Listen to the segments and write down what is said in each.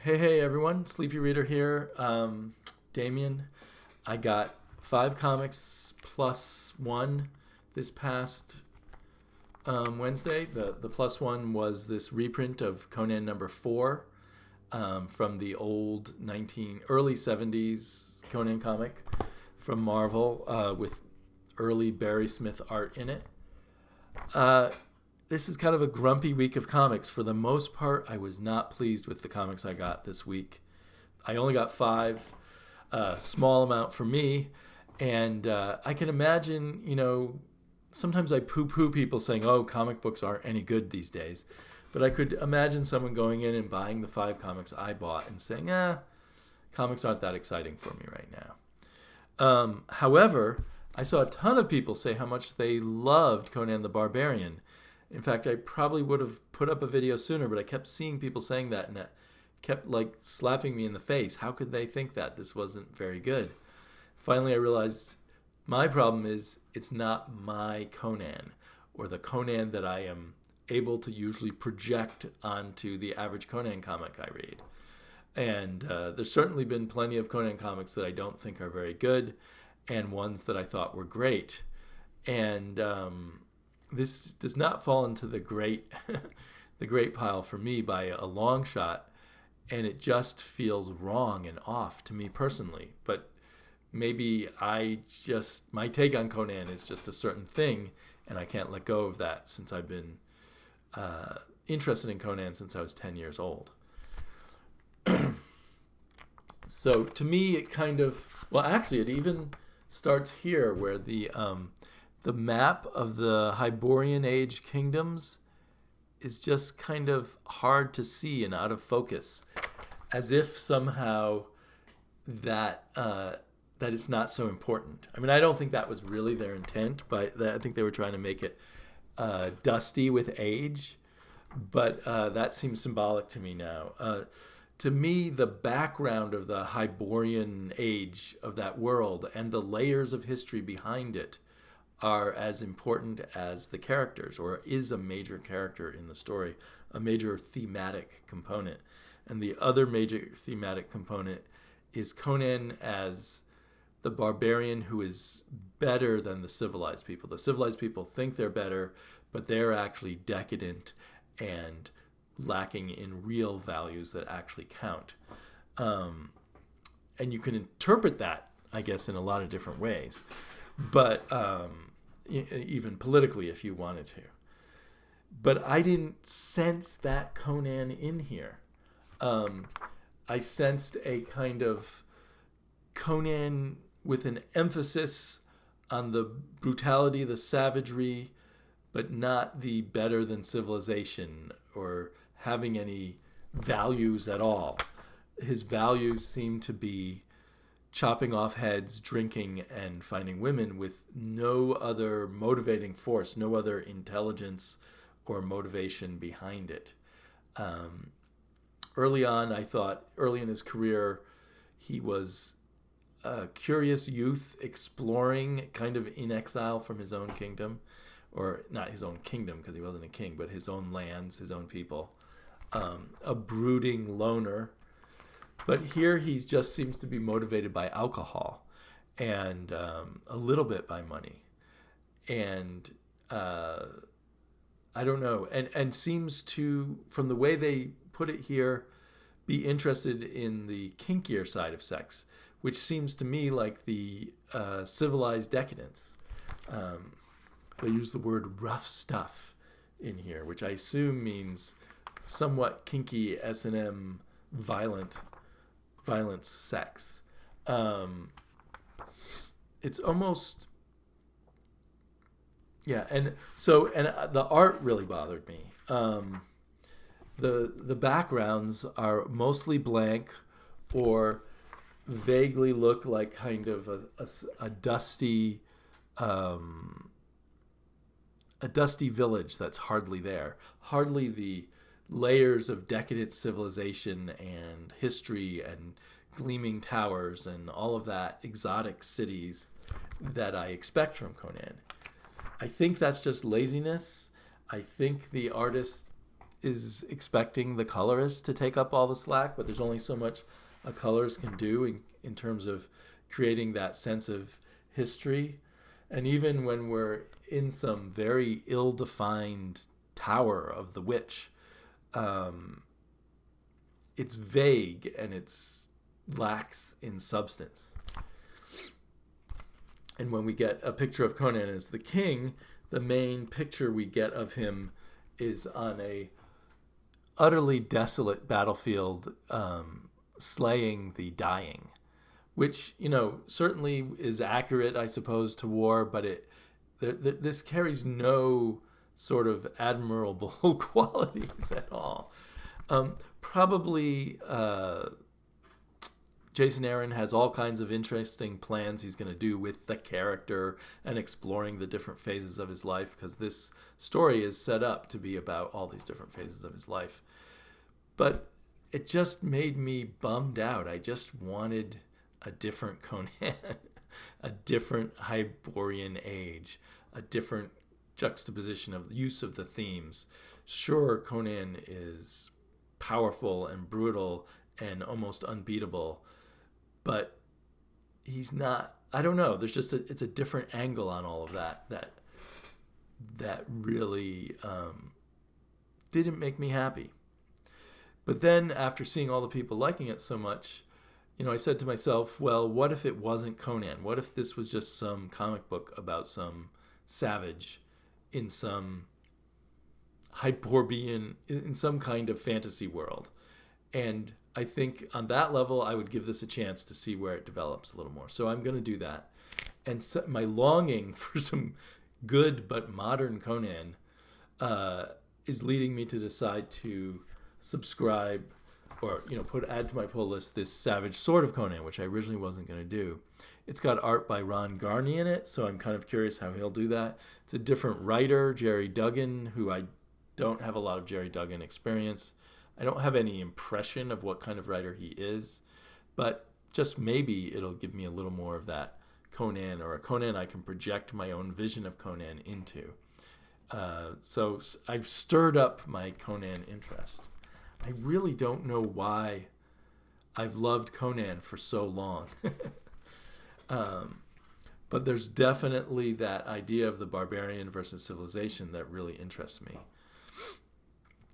Hey everyone, Sleepy Reader here. Damien, I got 5 comics plus one this past Wednesday. The plus one was this reprint of Conan number 4 from the old early 70s Conan comic from Marvel with early Barry Smith art in it. Uh, this is kind of a grumpy week of comics. For the most part, I was not pleased with the comics I got this week. I only got 5, small amount for me, and I can imagine, sometimes I poo-poo people saying, "Oh, comic books aren't any good these days," but I could imagine someone going in and buying the 5 comics I bought and saying, comics aren't that exciting for me right now." However, I saw a ton of people say how much they loved Conan the Barbarian. In fact, I probably would have put up a video sooner, but I kept seeing people saying that, and it kept slapping me in the face. How could they think that? This wasn't very good. Finally, I realized my problem is it's not my Conan, or the Conan that I am able to usually project onto the average Conan comic I read. And there's certainly been plenty of Conan comics that I don't think are very good, and ones that I thought were great. And this does not fall into the great the great pile for me by a long shot, and it just feels wrong and off to me personally. But maybe my take on Conan is just a certain thing, and I can't let go of that since I've been interested in Conan since I was 10 years old. So to me, it it even starts here where the map of the Hyborian Age kingdoms is just kind of hard to see and out of focus, as if somehow that it's not so important. I mean, I don't think that was really their intent, but I think they were trying to make it dusty with age, but that seems symbolic to me now. To me, the background of the Hyborian Age of that world and the layers of history behind it are as important as the characters, or is a major character in the story, a major thematic component. And the other major thematic component is Conan as the barbarian who is better than the civilized people. The civilized people think they're better, but they're actually decadent and lacking in real values that actually count. And you can interpret that, I guess, in a lot of different ways, but even politically if you wanted to. But I didn't sense that Conan in here. I sensed a kind of Conan with an emphasis on the brutality, the savagery, but not the better than civilization or having any values at all. His values seem to be chopping off heads, drinking, and finding women, with no other motivating force, no other intelligence or motivation behind it. Early on, I thought, early in his career, he was a curious youth exploring, kind of in exile from his own kingdom, or not his own kingdom because he wasn't a king, but his own lands, his own people. A brooding loner. But here he just seems to be motivated by alcohol and a little bit by money. And I don't know. And seems to, from the way they put it here, be interested in the kinkier side of sex, which seems to me like the civilized decadence. They use the word rough stuff in here, which I assume means somewhat kinky S&M violent sex. It's almost, and the art really bothered me. The backgrounds are mostly blank or vaguely look like kind of a dusty village that's hardly there. Hardly the layers of decadent civilization and history and gleaming towers and all of that exotic cities that I expect from Conan. I think that's just laziness. I think the artist is expecting the colorist to take up all the slack, but there's only so much a colorist can do in terms of creating that sense of history. And even when we're in some very ill-defined tower of the witch, it's vague and it's lacks in substance. And when we get a picture of Conan as the king, the main picture we get of him is on a utterly desolate battlefield, slaying the dying, which, certainly is accurate, I suppose, to war, but this carries no sort of admirable qualities at all. Probably Jason Aaron has all kinds of interesting plans he's going to do with the character and exploring the different phases of his life, because this story is set up to be about all these different phases of his life. But it just made me bummed out. I just wanted a different Conan, a different Hyborian age, a different juxtaposition of the use of the themes. Sure, Conan is powerful and brutal and almost unbeatable, but he's not. I don't know. There's just it's a different angle on all of that really didn't make me happy. But then after seeing all the people liking it so much, I said to myself, well, what if it wasn't Conan? What if this was just some comic book about some savage in some Hyperborean, in some kind of fantasy world? And I think on that level, I would give this a chance to see where it develops a little more. So I'm going to do that. And so my longing for some good but modern Conan is leading me to decide to subscribe or add to my pull list this Savage Sword of Conan, which I originally wasn't going to do. It's got art by Ron Garney in it, so I'm kind of curious how he'll do that. It's a different writer, Jerry Duggan, who I don't have a lot of Jerry Duggan experience. I don't have any impression of what kind of writer he is, but just maybe it'll give me a little more of that Conan, or a Conan I can project my own vision of Conan into. So I've stirred up my Conan interest. I really don't know why I've loved Conan for so long. But there's definitely that idea of the barbarian versus civilization that really interests me.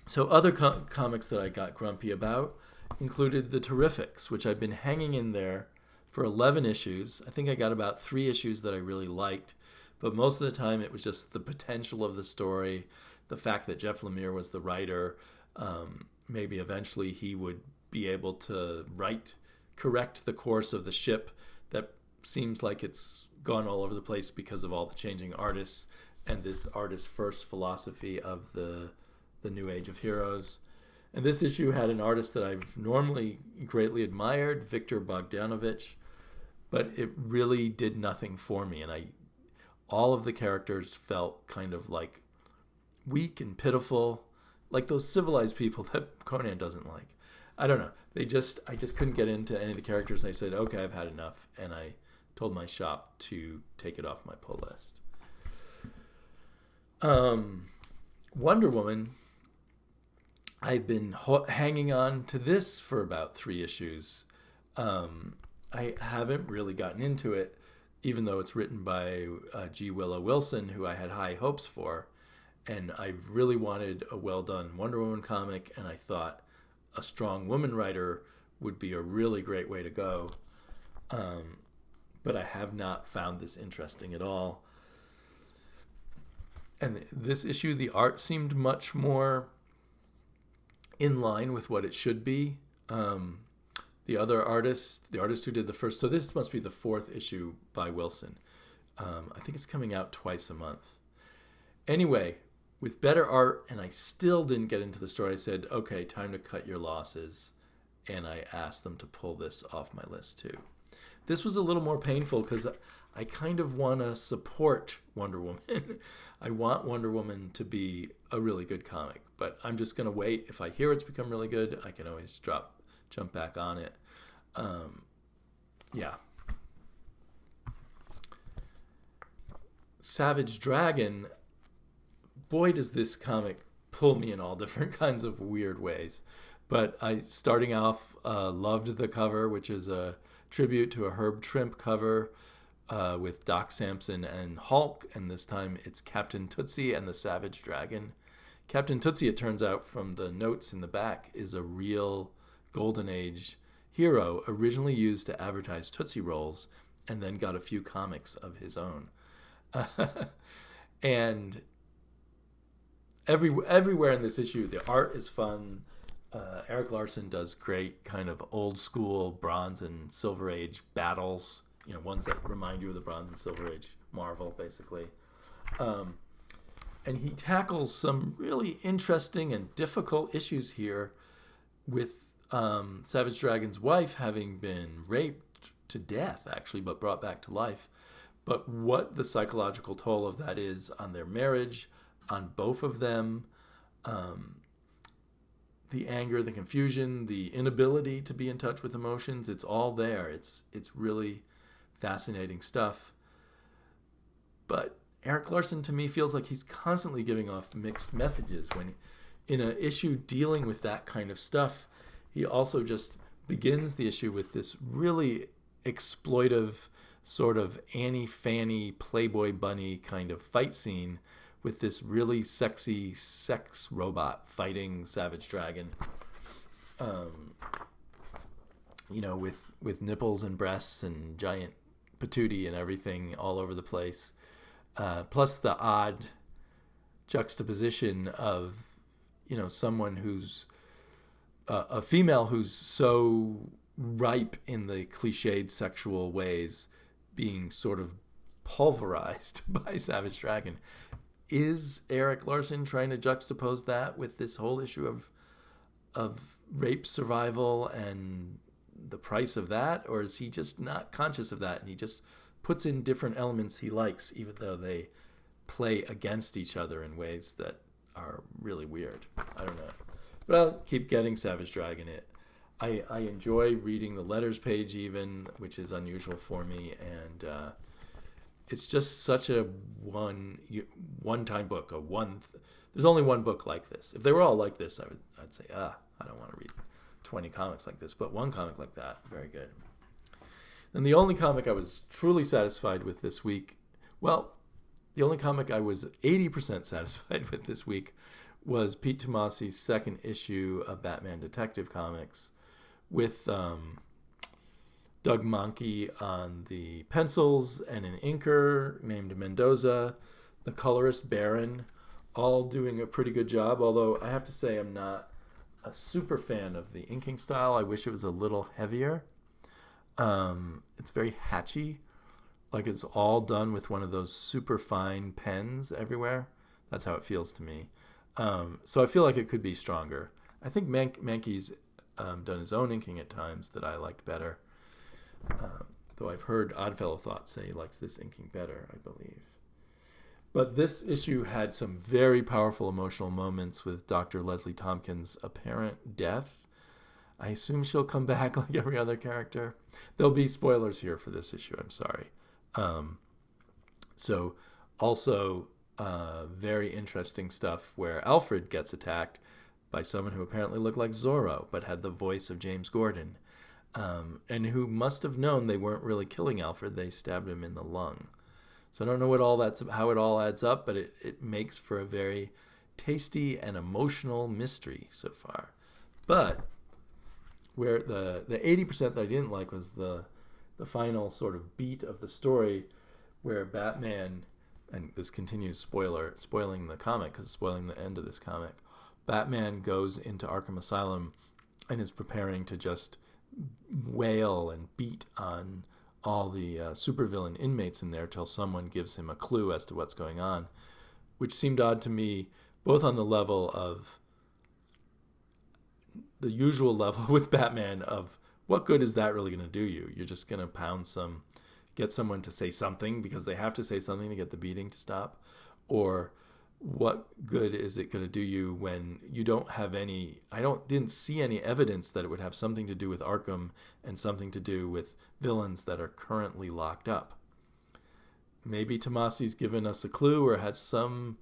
So other comics that I got grumpy about included the Terrifics, which I've been hanging in there for 11 issues. I think I got about 3 issues that I really liked, but most of the time it was just the potential of the story, the fact that Jeff Lemire was the writer. Maybe eventually he would be able to correct the course of the ship that seems like it's gone all over the place because of all the changing artists and this artist's first philosophy of the New Age of Heroes. And this issue had an artist that I've normally greatly admired, Victor Bogdanovich, but it really did nothing for me. And all of the characters felt kind of like weak and pitiful, like those civilized people that Conan doesn't like. I don't know. I just couldn't get into any of the characters, and I said, okay, I've had enough. And I told my shop to take it off my pull list. Wonder Woman, I've been hanging on to this for about 3 issues. I haven't really gotten into it, even though it's written by G. Willow Wilson, who I had high hopes for. And I really wanted a well-done Wonder Woman comic, and I thought a strong woman writer would be a really great way to go. But I have not found this interesting at all. And this issue, the art seemed much more in line with what it should be. The artist who did the first, so this must be the 4th issue by Wilson. I think it's coming out twice a month. Anyway, with better art, and I still didn't get into the story, I said, okay, time to cut your losses. And I asked them to pull this off my list too. This was a little more painful because I kind of want to support Wonder Woman. I want Wonder Woman to be a really good comic, but I'm just going to wait. If I hear it's become really good, I can always jump back on it. Yeah. Savage Dragon, boy, does this comic pull me in all different kinds of weird ways. But starting off, loved the cover, which is a tribute to a Herb Trimpe cover with Doc Samson and Hulk, and this time it's Captain Tootsie and the Savage Dragon. Captain Tootsie, it turns out from the notes in the back, is a real Golden Age hero, originally used to advertise Tootsie Rolls, and then got a few comics of his own. And everywhere in this issue, the art is fun. Eric Larson does great kind of old school Bronze and Silver Age battles, ones that remind you of the Bronze and Silver Age Marvel, basically. And he tackles some really interesting and difficult issues here with Savage Dragon's wife having been raped to death, actually, but brought back to life. But what the psychological toll of that is on their marriage, on both of them, the anger, the confusion, the inability to be in touch with emotions, it's all there. It's really fascinating stuff. But Eric Larson, to me, feels like he's constantly giving off mixed messages. When in an issue dealing with that kind of stuff, he also just begins the issue with this really exploitive sort of Annie Fanny Playboy Bunny kind of fight scene with this really sexy sex robot fighting Savage Dragon, with nipples and breasts and giant patootie and everything all over the place. Plus the odd juxtaposition of, someone who's a female who's so ripe in the cliched sexual ways being sort of pulverized by Savage Dragon. Is Eric Larson trying to juxtapose that with this whole issue of rape survival and the price of that? Or is he just not conscious of that and he just puts in different elements he likes, even though they play against each other in ways that are really weird? I don't know. But I'll keep getting Savage Dragon. I enjoy reading the letters page even, which is unusual for me, and it's just such a one-time book. There's only one book like this. If they were all like this, I'd say, I don't want to read 20 comics like this. But one comic like that, very good. And the only comic I was truly satisfied with this week, the only comic I was 80% satisfied with this week was Pete Tomasi's second issue of Batman Detective Comics with Doug Mahnke on the pencils and an inker named Mendoza, the colorist Baron, all doing a pretty good job, although I have to say I'm not a super fan of the inking style. I wish it was a little heavier. It's very hatchy, like it's all done with one of those super fine pens everywhere. That's how it feels to me. So I feel like it could be stronger. I think Mankey's done his own inking at times that I liked better. Though I've heard Oddfellow Thoughts say he likes this inking better, I believe. But this issue had some very powerful emotional moments with Dr. Leslie Tompkins' apparent death. I assume she'll come back like every other character. There'll be spoilers here for this issue, I'm sorry. So also very interesting stuff where Alfred gets attacked by someone who apparently looked like Zorro but had the voice of James Gordon, and who must have known they weren't really killing Alfred. They stabbed him in the lung. So I don't know how it all adds up, but it makes for a very tasty and emotional mystery so far. But where the 80% that I didn't like was the final sort of beat of the story where Batman, and this continues spoiling the comic because it's spoiling the end of this comic, Batman goes into Arkham Asylum and is preparing to just wail and beat on all the supervillain inmates in there till someone gives him a clue as to what's going on, which seemed odd to me, both on the level of the usual level with Batman of what good is that really going to do you? You're just going to get someone to say something because they have to say something to get the beating to stop. Or what good is it going to do you when you don't have didn't see any evidence that it would have something to do with Arkham and something to do with villains that are currently locked up. Maybe Tomasi's given us a clue or has some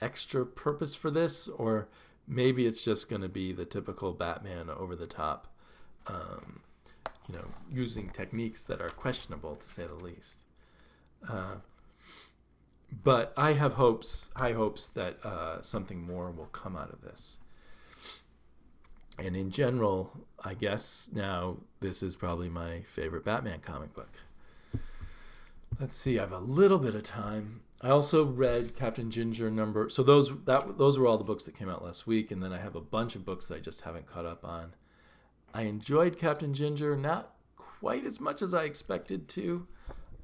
extra purpose for this, or maybe it's just going to be the typical Batman over the top, using techniques that are questionable, to say the least. But I have high hopes that something more will come out of this. And in general, I guess now this is probably my favorite Batman comic book. Let's see, I have a little bit of time. I also read Captain Ginger number. So those were all the books that came out last week, and then I have a bunch of books that I just haven't caught up on. I enjoyed Captain Ginger, not quite as much as I expected to.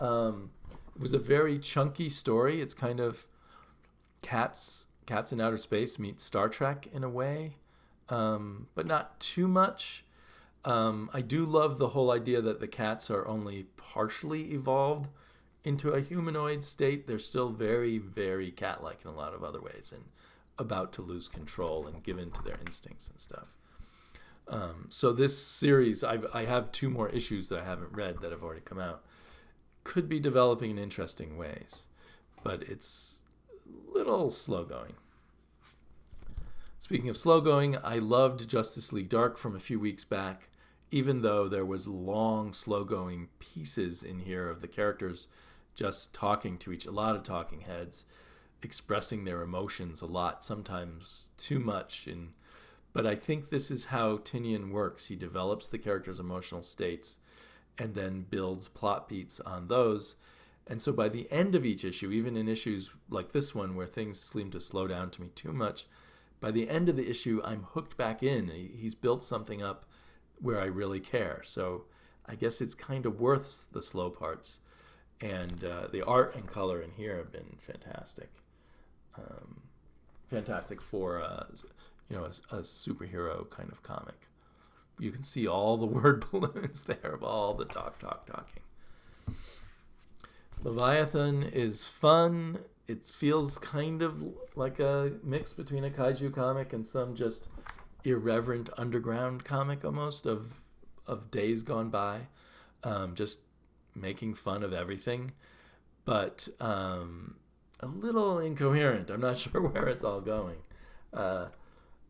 It was a very chunky story. It's kind of Cats in Outer Space meets Star Trek in a way, but not too much. I do love the whole idea that the cats are only partially evolved into a humanoid state. They're still very, very cat-like in a lot of other ways and about to lose control and give in to their instincts and stuff. So this series, I have 2 more issues that I haven't read that have already come out. Could be developing in interesting ways, but it's a little slow going. Speaking of slow going, I loved Justice League Dark from a few weeks back, even though there was long, slow going pieces in here of the characters just talking to a lot of talking heads, expressing their emotions a lot, sometimes too much. But I think this is how Tynion works. He develops the characters' emotional states and then builds plot beats on those. And so by the end of each issue, even in issues like this one where things seem to slow down to me too much, by the end of the issue, I'm hooked back in. He's built something up where I really care. So I guess it's kind of worth the slow parts. And the art and color in here have been fantastic. Fantastic for a superhero kind of comic. You can see all the word balloons there of all the talking. Leviathan is fun. It feels kind of like a mix between a kaiju comic and some just irreverent underground comic almost of days gone by. Just making fun of everything, but a little incoherent. I'm not sure where it's all going.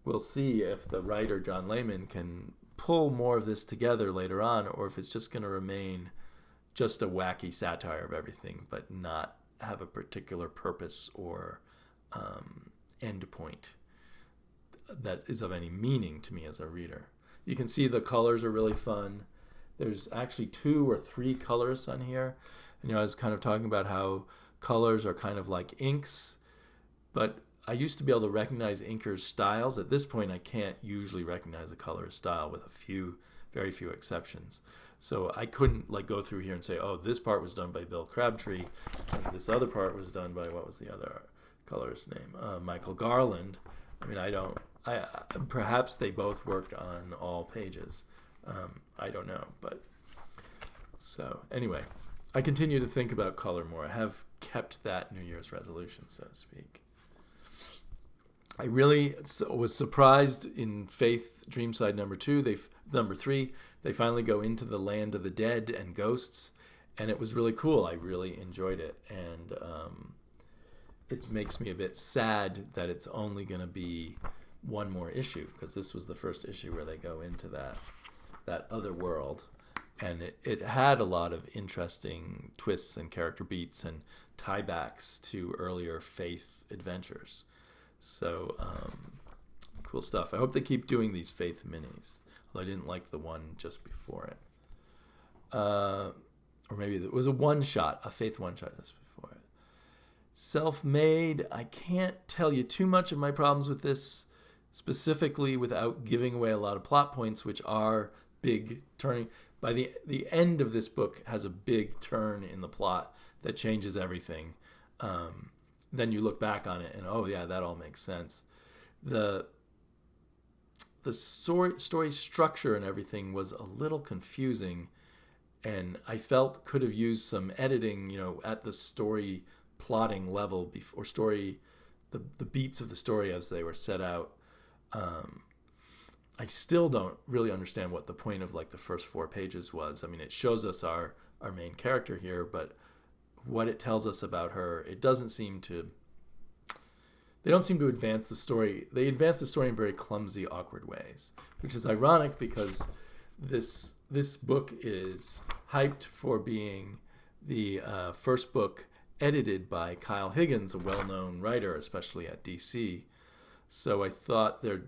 We'll see if the writer, John Layman, can pull more of this together later on, or if it's just going to remain just a wacky satire of everything, but not have a particular purpose or end point that is of any meaning to me as a reader. You can see the colors are really fun. There's actually 2 or 3 colorists on here. And I was kind of talking about how colors are kind of like inks, but I used to be able to recognize inkers' styles. At this point, I can't usually recognize a colorist style with very few exceptions. So I couldn't go through here and say, oh, this part was done by Bill Crabtree, and this other part was done by, what was the other colorist's name? Michael Garland. I mean, perhaps they both worked on all pages. I don't know, but so anyway, I continue to think about color more. I have kept that New Year's resolution, so to speak. I really was surprised in Faith Dreamside number 3. They finally go into the land of the dead and ghosts, and it was really cool. I really enjoyed it, and it makes me a bit sad that it's only going to be one more issue, because this was the first issue where they go into that other world, and it had a lot of interesting twists and character beats and tiebacks to earlier Faith adventures. So cool stuff. I hope they keep doing these Faith minis, although I didn't like the one just before it, or maybe it was a Faith one-shot just before it. Self-Made, I can't tell you too much of my problems with this specifically without giving away a lot of plot points, which are big turning. By the end of this book has a big turn in the plot that changes everything. Then you look back on it and, oh yeah, that all makes sense. The story structure and everything was a little confusing, and I felt could have used some editing, at the story plotting level before the beats of the story as they were set out. I still don't really understand what the point of the first 4 pages was. I mean, it shows us our main character here, but what it tells us about her, it doesn't seem to they don't seem to advance the story. They advance the story in very clumsy, awkward ways, which is ironic because this book is hyped for being the first book edited by Kyle Higgins, a well-known writer, especially at DC. So I thought the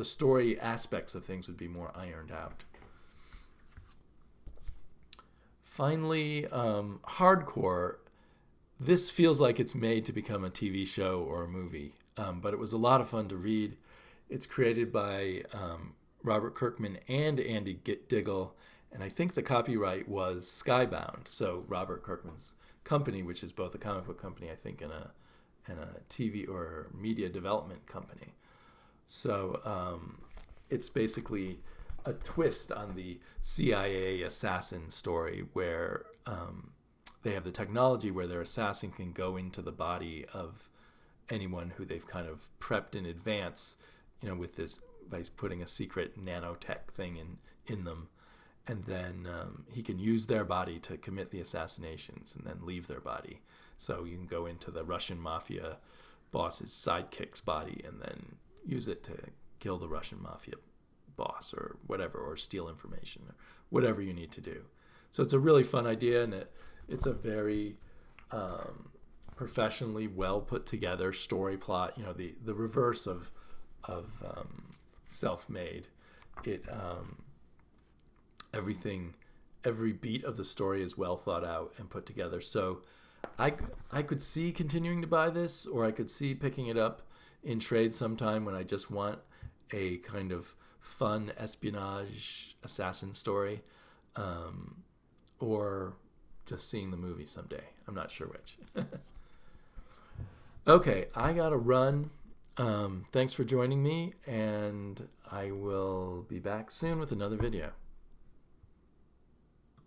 story aspects of things would be more ironed out. Finally, Hardcore. This feels like it's made to become a TV show or a movie, but it was a lot of fun to read. It's created by Robert Kirkman and Andy Diggle, and I think the copyright was Skybound, so Robert Kirkman's company, which is both a comic book company, I think, and a TV or media development company. So it's basically a twist on the CIA assassin story where they have the technology where their assassin can go into the body of anyone who they've kind of prepped in advance, with this, by putting a secret nanotech thing in them. And then he can use their body to commit the assassinations and then leave their body. So you can go into the Russian mafia boss's sidekick's body and then use it to kill the Russian mafia boss or whatever, or steal information, or whatever you need to do. So it's a really fun idea, and it's a very professionally well put together story plot. The reverse of self-made. Every beat of the story is well thought out and put together. So I could see continuing to buy this, or I could see picking it up in trade sometime when I just want a kind of fun espionage assassin story, or just seeing the movie someday. I'm not sure which. Okay, I gotta run. Thanks for joining me, and I will be back soon with another video.